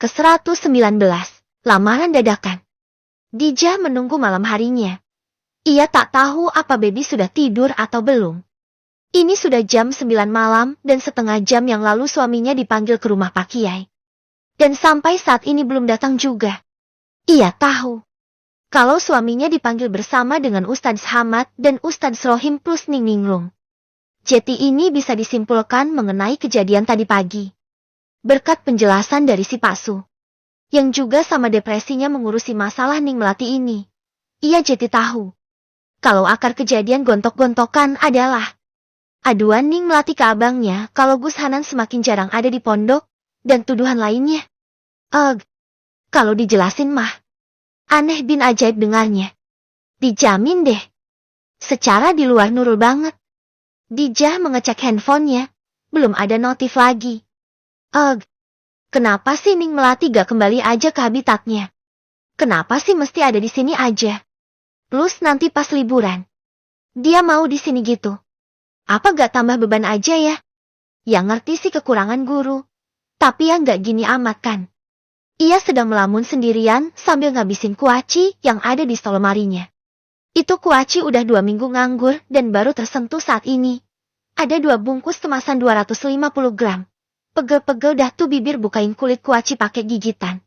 Ke-119, lamaran dadakan. Dija menunggu malam harinya. Ia tak tahu apa baby sudah tidur atau belum. Ini sudah jam 9 malam dan setengah jam yang lalu suaminya dipanggil ke rumah Pak Kiai. Dan sampai saat ini belum datang juga. Ia tahu kalau suaminya dipanggil bersama dengan Ustadz Hamad dan Ustadz Rohim plus Ning Ninglung. Jadi ini bisa disimpulkan mengenai kejadian tadi pagi. Berkat penjelasan dari si Pak Su, yang juga sama depresinya mengurusi masalah Ning Melati ini. Ia jadi tahu kalau akar kejadian gontok-gontokan adalah aduan Ning Melati ke abangnya kalau Gus Hanan semakin jarang ada di pondok, dan tuduhan lainnya. Kalau dijelasin mah, aneh bin ajaib dengarnya. Dijamin deh. Secara di luar Nurul banget. Dijah mengecek handphonenya, belum ada notif lagi. Kenapa sih Ning Melati gak kembali aja ke habitatnya? Kenapa sih mesti ada di sini aja? Plus nanti pas liburan, dia mau di sini gitu. Apa gak tambah beban aja ya? Ya ngerti sih kekurangan guru, tapi ya gak gini amat kan. Ia sedang melamun sendirian sambil ngabisin kuaci yang ada di stol lemarinya. Itu kuaci udah 2 minggu nganggur dan baru tersentuh saat ini. Ada 2 bungkus kemasan 250 gram. Pegel-pegel dah tuh bibir bukain kulit kuaci pakai gigitan.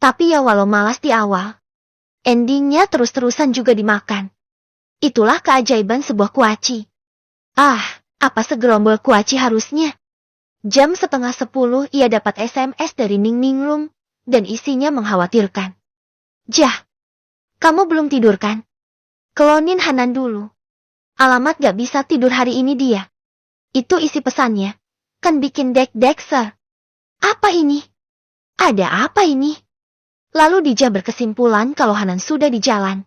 Tapi ya walau malas di awal, endingnya terus-terusan juga dimakan. Itulah keajaiban sebuah kuaci. Apa segerombol kuaci harusnya. Jam 9:30 ia dapat SMS dari Ning Ninglung, dan isinya mengkhawatirkan. Jah, kamu belum tidur kan? Kelonin Hanan dulu. Alamat gak bisa tidur hari ini dia. Itu isi pesannya. Kan bikin dek-dek ser. Apa ini? Ada apa ini? Lalu Dija berkesimpulan kalau Hanan sudah di jalan.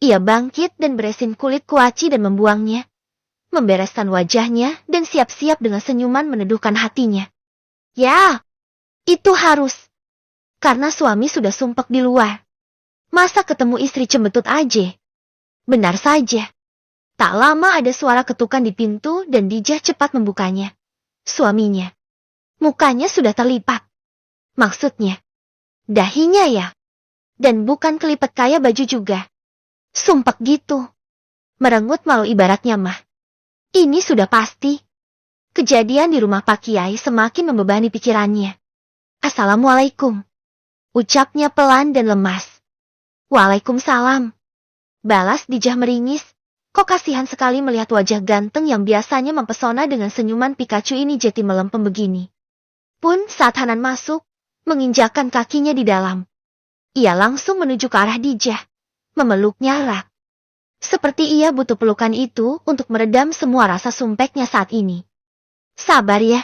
Ia bangkit dan beresin kulit kuaci dan membuangnya. Membereskan wajahnya dan siap-siap dengan senyuman meneduhkan hatinya. Ya, itu harus. Karena suami sudah sumpek di luar. Masa ketemu istri cembetut aja? Benar saja. Tak lama ada suara ketukan di pintu dan Dija cepat membukanya. Suaminya. Mukanya sudah terlipat. Maksudnya, dahinya ya. Dan bukan kelipet kayak baju juga. Sumpek gitu. Merengut malu ibaratnya mah. Ini sudah pasti. Kejadian di rumah Pak Kiai semakin membebani pikirannya. Assalamualaikum. Ucapnya pelan dan lemas. Waalaikumsalam. Balas Dijah meringis. Kok kasihan sekali melihat wajah ganteng yang biasanya mempesona dengan senyuman Pikachu ini jadi melempem begini. Pun saat Hanan masuk, menginjakkan kakinya di dalam. Ia langsung menuju ke arah Dijah, memeluknya erat. Seperti ia butuh pelukan itu untuk meredam semua rasa sumpeknya saat ini. Sabar ya.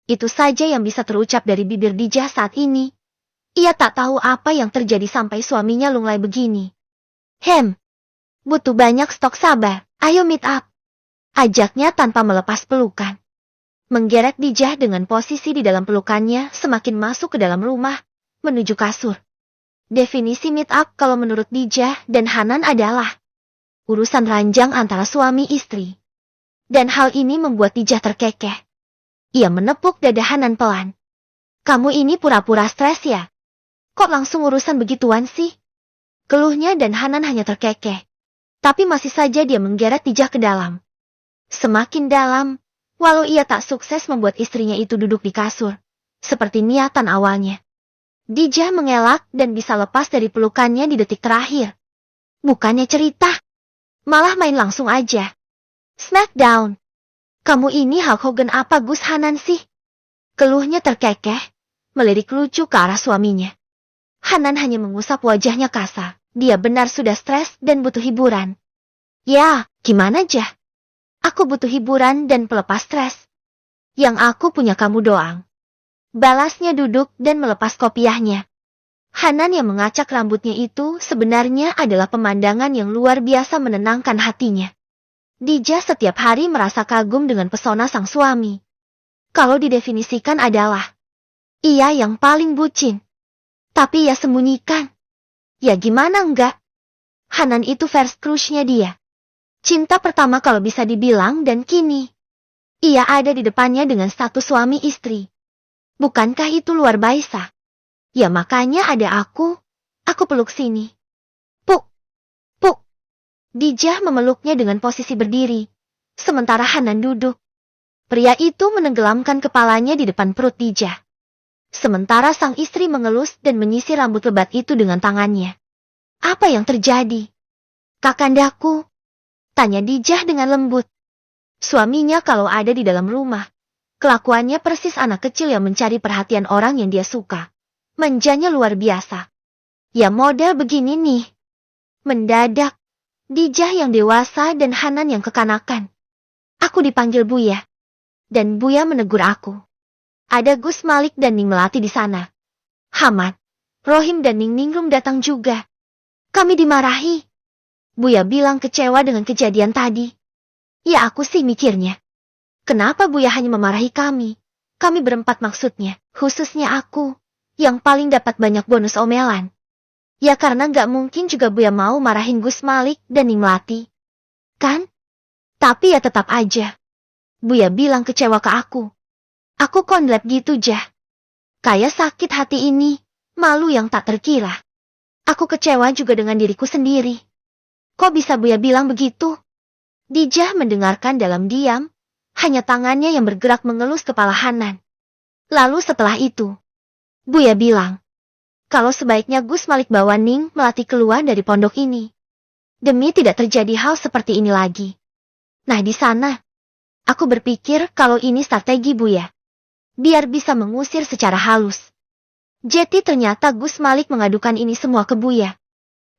Itu saja yang bisa terucap dari bibir Dijah saat ini. Ia tak tahu apa yang terjadi sampai suaminya lunglai begini. Butuh banyak stok sabar, ayo meet up. Ajaknya tanpa melepas pelukan. Menggeret Dijah dengan posisi di dalam pelukannya semakin masuk ke dalam rumah, menuju kasur. Definisi meet up kalau menurut Dijah dan Hanan adalah urusan ranjang antara suami istri. Dan hal ini membuat Dijah terkekeh. Ia menepuk dada Hanan pelan. Kamu ini pura-pura stres ya? Kok langsung urusan begituan sih? Keluhnya dan Hanan hanya terkekeh. Tapi masih saja dia menggeret Dijah ke dalam. Semakin dalam, walau ia tak sukses membuat istrinya itu duduk di kasur, seperti niatan awalnya. Dijah mengelak dan bisa lepas dari pelukannya di detik terakhir. Bukannya cerita, malah main langsung aja. Smackdown. Kamu ini Hulk Hogan apa Gus Hanan sih? Keluhnya terkekeh, melirik lucu ke arah suaminya. Hanan hanya mengusap wajahnya kasar. Dia benar sudah stres dan butuh hiburan. Ya, gimana Jah? Aku butuh hiburan dan pelepas stres. Yang aku punya kamu doang. Balasnya duduk dan melepas kopiahnya. Hanan yang mengacak rambutnya itu sebenarnya adalah pemandangan yang luar biasa menenangkan hatinya. Dijah setiap hari merasa kagum dengan pesona sang suami. Kalau didefinisikan adalah ia yang paling bucin. Tapi ia sembunyikan. Ya gimana enggak? Hanan itu first crush-nya dia. Cinta pertama kalau bisa dibilang dan kini ia ada di depannya dengan status suami istri. Bukankah itu luar biasa? Ya makanya ada aku peluk sini. Puk, puk. Dijah memeluknya dengan posisi berdiri, sementara Hanan duduk. Pria itu menenggelamkan kepalanya di depan perut Dijah. Sementara sang istri mengelus dan menyisir rambut lebat itu dengan tangannya. Apa yang terjadi? Kakandaku, tanya Dijah dengan lembut. Suaminya kalau ada di dalam rumah, kelakuannya persis anak kecil yang mencari perhatian orang yang dia suka. Manjanya luar biasa. Ya model begini nih. Mendadak, Dijah yang dewasa dan Hanan yang kekanakan. Aku dipanggil Buya. Dan Buya menegur aku. Ada Gus Malik dan Ning Melati di sana. Hamad, Rohim dan Ning Ningrum datang juga. Kami dimarahi. Buya bilang kecewa dengan kejadian tadi. Ya aku sih mikirnya. Kenapa Buya hanya memarahi kami? Kami berempat maksudnya, khususnya aku, yang paling dapat banyak bonus omelan. Ya karena gak mungkin juga Buya mau marahin Gus Malik dan Ning Melati. Kan? Tapi ya tetap aja. Buya bilang kecewa ke aku. Aku kondlep gitu jah. Kayak sakit hati ini, malu yang tak terkira. Aku kecewa juga dengan diriku sendiri. Kok bisa Buya bilang begitu? Dijah mendengarkan dalam diam, hanya tangannya yang bergerak mengelus kepala Hanan. Lalu setelah itu, Buya bilang, kalau sebaiknya Gus Malik bawa Ning Melati keluar dari pondok ini. Demi tidak terjadi hal seperti ini lagi. Nah di sana, aku berpikir kalau ini strategi Buya. Biar bisa mengusir secara halus. Jadi ternyata Gus Malik mengadukan ini semua ke Buya.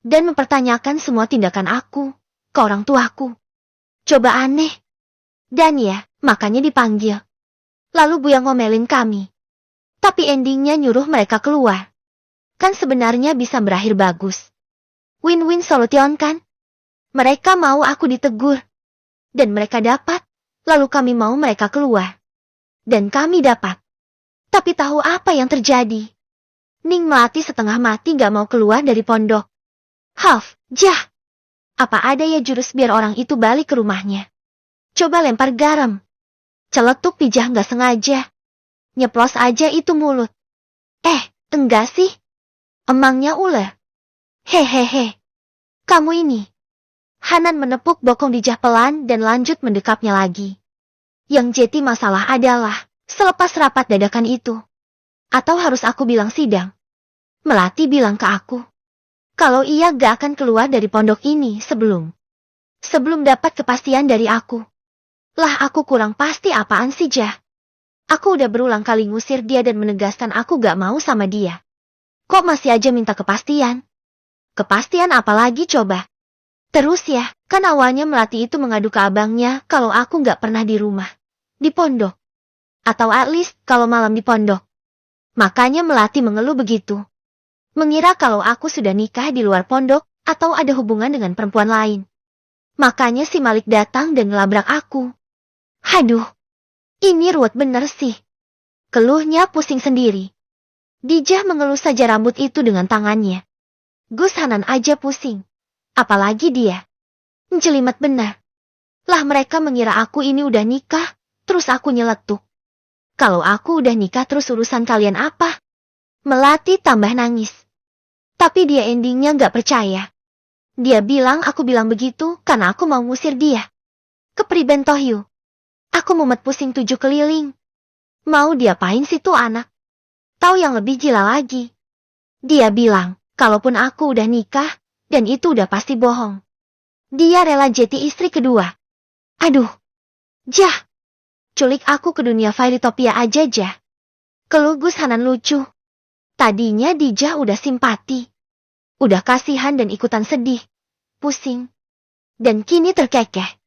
Dan mempertanyakan semua tindakan aku, ke orang tuaku. Coba aneh. Dan ya, makanya dipanggil. Lalu Buya ngomelin kami. Tapi endingnya nyuruh mereka keluar. Kan sebenarnya bisa berakhir bagus. Win-win solution kan? Mereka mau aku ditegur. Dan mereka dapat. Lalu kami mau mereka keluar. Dan kami dapat. Tapi tahu apa yang terjadi? Ning Melati setengah mati gak mau keluar dari pondok. Jah. Apa ada ya jurus biar orang itu balik ke rumahnya? Coba lempar garam. Celetuk pijah gak sengaja. Nyeplos aja itu mulut. Enggak sih. Emangnya ular. Hehehe. Kamu ini. Hanan menepuk bokong Dijah pelan dan lanjut mendekapnya lagi. Yang jadi masalah adalah, selepas rapat dadakan itu. Atau harus aku bilang sidang. Melati bilang ke aku. Kalau ia gak akan keluar dari pondok ini sebelum dapat kepastian dari aku. Lah aku kurang pasti apaan sih Jah. Aku udah berulang kali ngusir dia dan menegaskan aku gak mau sama dia. Kok masih aja minta kepastian? Kepastian apa lagi coba? Terus ya, kan awalnya Melati itu mengadu ke abangnya kalau aku gak pernah di rumah. Di pondok. Atau at least kalau malam di pondok. Makanya Melati mengeluh begitu. Mengira kalau aku sudah nikah di luar pondok atau ada hubungan dengan perempuan lain. Makanya si Malik datang dan ngelabrak aku. Haduh. Ini ruwet bener sih. Keluhnya pusing sendiri. Dijah mengelus saja rambut itu dengan tangannya. Gus Hanan aja pusing. Apalagi dia. Menjelimet benar. Lah mereka mengira aku ini udah nikah, terus aku nyeletuk. Kalau aku udah nikah terus urusan kalian apa? Melati tambah nangis. Tapi dia endingnya gak percaya. Dia bilang aku bilang begitu karena aku mau ngusir dia. Kepriben Tohyu. Aku mumet pusing 7 keliling. Mau diapain sih tuh anak? Tahu yang lebih gila lagi. Dia bilang, kalaupun aku udah nikah, dan itu udah pasti bohong. Dia rela jadi istri kedua. Aduh. Jah. Culik aku ke dunia Fairytopia aja Jah. Keluh Gus Hanan lucu. Tadinya Dijah udah simpati. Udah kasihan dan ikutan sedih. Pusing. Dan kini terkekeh.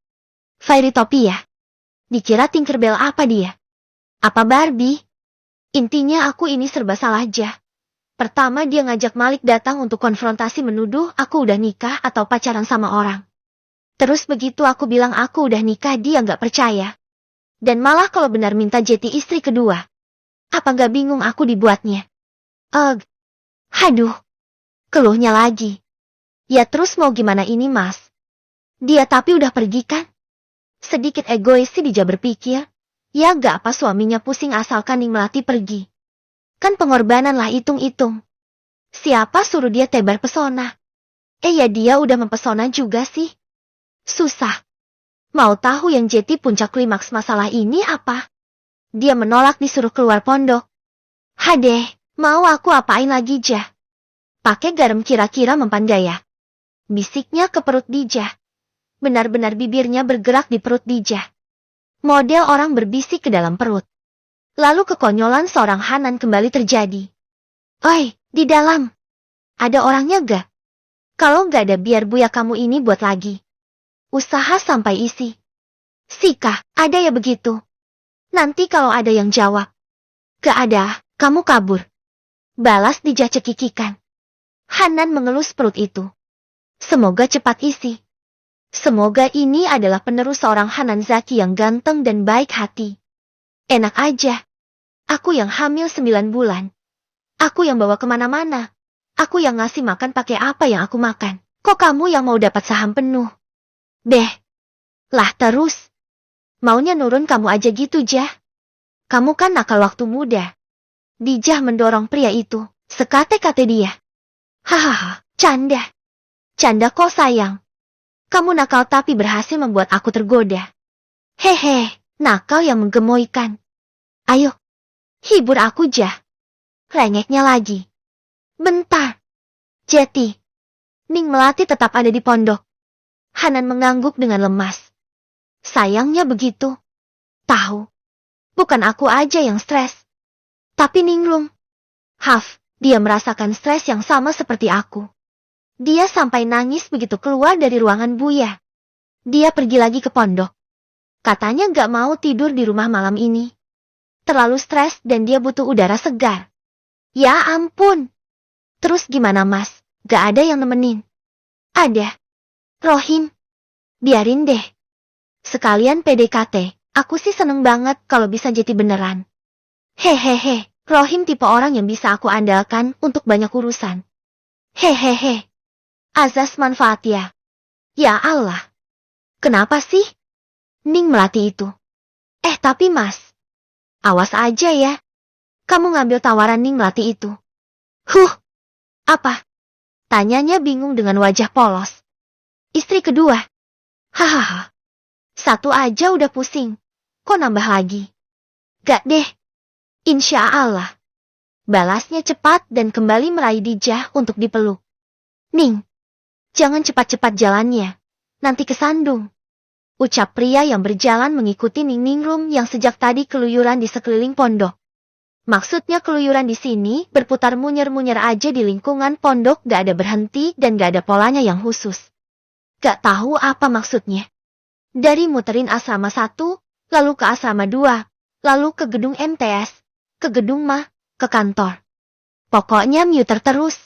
Fairytopia. Dikira Tinkerbell apa dia? Apa Barbie? Intinya aku ini serba salah aja. Pertama dia ngajak Malik datang untuk konfrontasi menuduh aku udah nikah atau pacaran sama orang. Terus begitu aku bilang aku udah nikah dia nggak percaya. Dan malah kalau benar minta jadi istri kedua. Apa nggak bingung aku dibuatnya? Haduh. Keluhnya lagi. Ya terus mau gimana ini mas? Dia tapi udah pergi kan? Sedikit egois sih Dijah berpikir. Ya gak apa suaminya pusing asalkan Ning Melati pergi. Kan pengorbanan lah hitung-hitung. Siapa suruh dia tebar pesona? Ya dia udah mempesona juga sih. Susah. Mau tahu yang jadi puncak klimaks masalah ini apa? Dia menolak disuruh keluar pondok. Hadeh, mau aku apain lagi Jah? Pakai garam kira-kira mempan gaya. Bisiknya ke perut Dijah. Benar-benar bibirnya bergerak di perut Dijah. Model orang berbisik ke dalam perut. Lalu kekonyolan seorang Hanan kembali terjadi. Oi, di dalam. Ada orangnya gak? Kalau gak ada biar buya kamu ini buat lagi. Usaha sampai isi. Sika, ada ya begitu? Nanti kalau ada yang jawab. Gak ada, kamu kabur. Balas Dijah cekikikan. Hanan mengelus perut itu. Semoga cepat isi. Semoga ini adalah penerus seorang Hanan Zaki yang ganteng dan baik hati. Enak aja. Aku yang hamil 9 bulan. Aku yang bawa kemana-mana. Aku yang ngasih makan pakai apa yang aku makan. Kok kamu yang mau dapat saham penuh? Beh. Lah terus. Maunya nurun kamu aja gitu, Jah. Kamu kan nakal waktu muda. Dijah mendorong pria itu. Sekate-kate dia. Hahaha, canda. Canda kok sayang. Kamu nakal tapi berhasil membuat aku tergoda. Hehe, nakal yang menggemoykan. Ayo, hibur aku Jah. Rengeknya lagi. Bentar. Jeti. Ning Melati tetap ada di pondok. Hanan mengangguk dengan lemas. Sayangnya begitu. Tahu. Bukan aku aja yang stres. Tapi Ningrum. Haf, dia merasakan stres yang sama seperti aku. Dia sampai nangis begitu keluar dari ruangan Buya. Dia pergi lagi ke pondok. Katanya gak mau tidur di rumah malam ini. Terlalu stres dan dia butuh udara segar. Ya ampun. Terus gimana Mas? Gak ada yang nemenin? Ada. Rohim. Biarin deh. Sekalian PDKT. Aku sih seneng banget kalau bisa jadi beneran. Hehehe. Rohim tipe orang yang bisa aku andalkan untuk banyak urusan. Hehehe. Azas manfaat ya. Ya Allah. Kenapa sih? Ning Melati itu. Tapi Mas. Awas aja ya. Kamu ngambil tawaran Ning Melati itu. Apa? Tanyanya bingung dengan wajah polos. Istri kedua. Hahaha. Satu aja udah pusing. Kok nambah lagi? Gak deh. Insya Allah. Balasnya cepat dan kembali meraih Dijah untuk dipeluk. Ning. Jangan cepat-cepat jalannya. Nanti kesandung. Ucap pria yang berjalan mengikuti Ning Ningrum yang sejak tadi keluyuran di sekeliling pondok. Maksudnya keluyuran di sini berputar munyer-munyer aja di lingkungan pondok gak ada berhenti dan gak ada polanya yang khusus. Gak tahu apa maksudnya. Dari muterin asrama 1, lalu ke asrama 2, lalu ke gedung MTS, ke gedung mah, ke kantor. Pokoknya muter terus.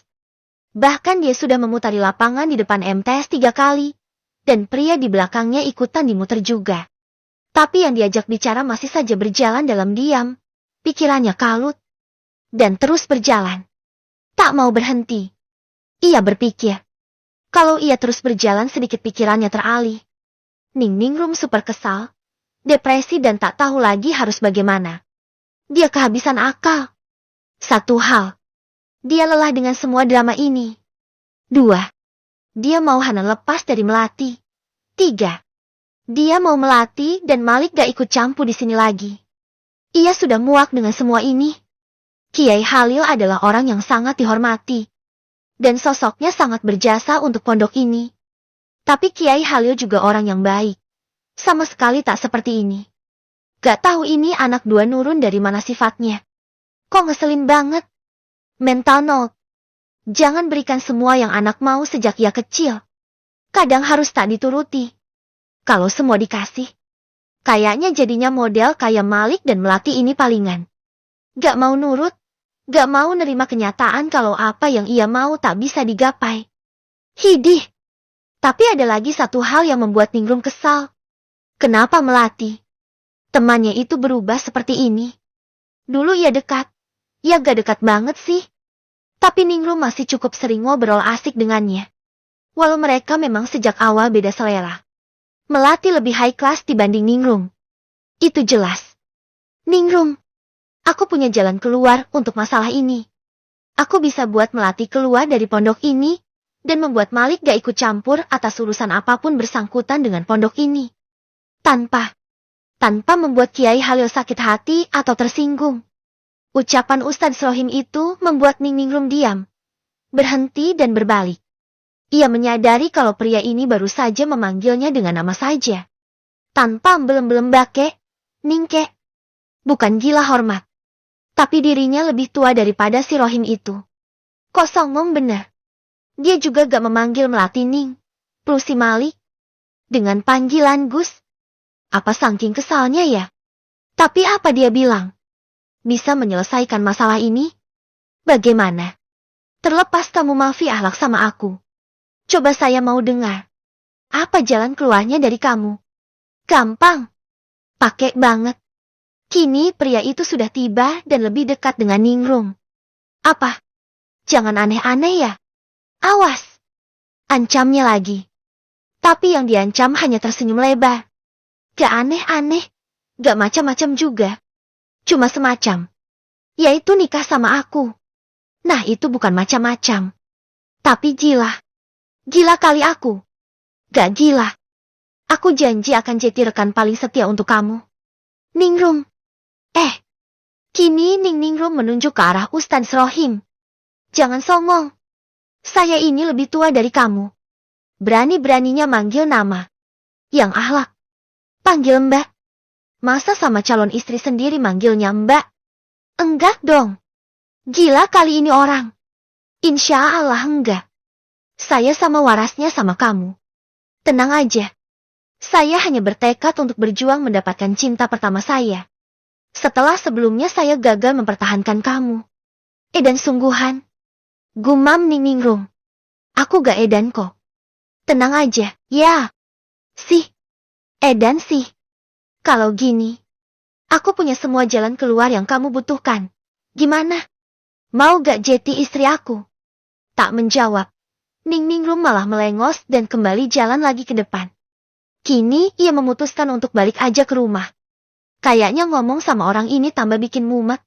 Bahkan dia sudah memutari lapangan di depan MTS 3 kali. Dan pria di belakangnya ikutan dimuter juga. Tapi yang diajak bicara masih saja berjalan dalam diam. Pikirannya kalut. Dan terus berjalan. Tak mau berhenti. Ia berpikir. Kalau ia terus berjalan sedikit pikirannya teralih. Ning Ningrum super kesal. Depresi dan tak tahu lagi harus bagaimana. Dia kehabisan akal. Satu hal. Dia lelah dengan semua drama ini. 2. Dia mau Hanan lepas dari Melati. 3. Dia mau Melati dan Malik gak ikut campur di sini lagi. Ia sudah muak dengan semua ini. Kiai Halil adalah orang yang sangat dihormati. Dan sosoknya sangat berjasa untuk pondok ini. Tapi Kiai Halil juga orang yang baik. Sama sekali tak seperti ini. Gak tahu ini anak 2 Nurun dari mana sifatnya. Kok ngeselin banget. Mental nol. Jangan berikan semua yang anak mau sejak ia kecil. Kadang harus tak dituruti. Kalau semua dikasih. Kayaknya jadinya model kayak Malik dan Melati ini palingan. Gak mau nurut. Gak mau nerima kenyataan kalau apa yang ia mau tak bisa digapai. Hidih. Tapi ada lagi satu hal yang membuat Ningrum kesal. Kenapa Melati? Temannya itu berubah seperti ini. Dulu ia dekat. Ya gak dekat banget sih. Tapi Ningrum masih cukup sering ngobrol asik dengannya. Walau mereka memang sejak awal beda selera. Melati lebih high class dibanding Ningrum. Itu jelas. Ningrum. Aku punya jalan keluar untuk masalah ini. Aku bisa buat Melati keluar dari pondok ini, dan membuat Malik gak ikut campur atas urusan apapun bersangkutan dengan pondok ini. Tanpa membuat Kiai Halil sakit hati atau tersinggung. Ucapan Ustadz Rohim itu membuat Ningningrum diam, berhenti dan berbalik. Ia menyadari kalau pria ini baru saja memanggilnya dengan nama saja. Tanpa belum bake, Ningke. Bukan gila hormat. Tapi dirinya lebih tua daripada si Rohim itu. Kok songong bener. Dia juga gak memanggil Melati Ning, plus si Malik. Dengan panggilan Gus. Apa saking kesalnya ya? Tapi apa dia bilang? Bisa menyelesaikan masalah ini? Bagaimana? Terlepas kamu maafi ahlak sama aku. Coba saya mau dengar. Apa jalan keluarnya dari kamu? Gampang. Pakai banget. Kini pria itu sudah tiba dan lebih dekat dengan Ningrum. Apa? Jangan aneh-aneh ya. Awas. Ancamnya lagi. Tapi yang diancam hanya tersenyum lebar. Gak aneh-aneh. Gak macam-macam juga. Cuma semacam. Yaitu nikah sama aku. Nah itu bukan macam-macam. Tapi gila. Gila kali aku. Gak gila. Aku janji akan jadi rekan paling setia untuk kamu. Ningrum. Kini Ningrum menunjuk ke arah Ustadz Rohim. Jangan songong. Saya ini lebih tua dari kamu. Berani-beraninya manggil nama. Yang ahlak. Panggil Mbak. Masa sama calon istri sendiri manggilnya Mbak? Enggak dong. Gila kali ini orang. Insya Allah enggak. Saya sama warasnya sama kamu. Tenang aja. Saya hanya bertekad untuk berjuang mendapatkan cinta pertama saya. Setelah sebelumnya saya gagal mempertahankan kamu. Edan sungguhan. Gumam Ningrum. Aku gak edan kok. Tenang aja, ya. Sih. Edan sih. Kalau gini, aku punya semua jalan keluar yang kamu butuhkan. Gimana? Mau gak jadi istri aku? Tak menjawab. Ningrum malah melengos dan kembali jalan lagi ke depan. Kini ia memutuskan untuk balik aja ke rumah. Kayaknya ngomong sama orang ini tambah bikin mumet.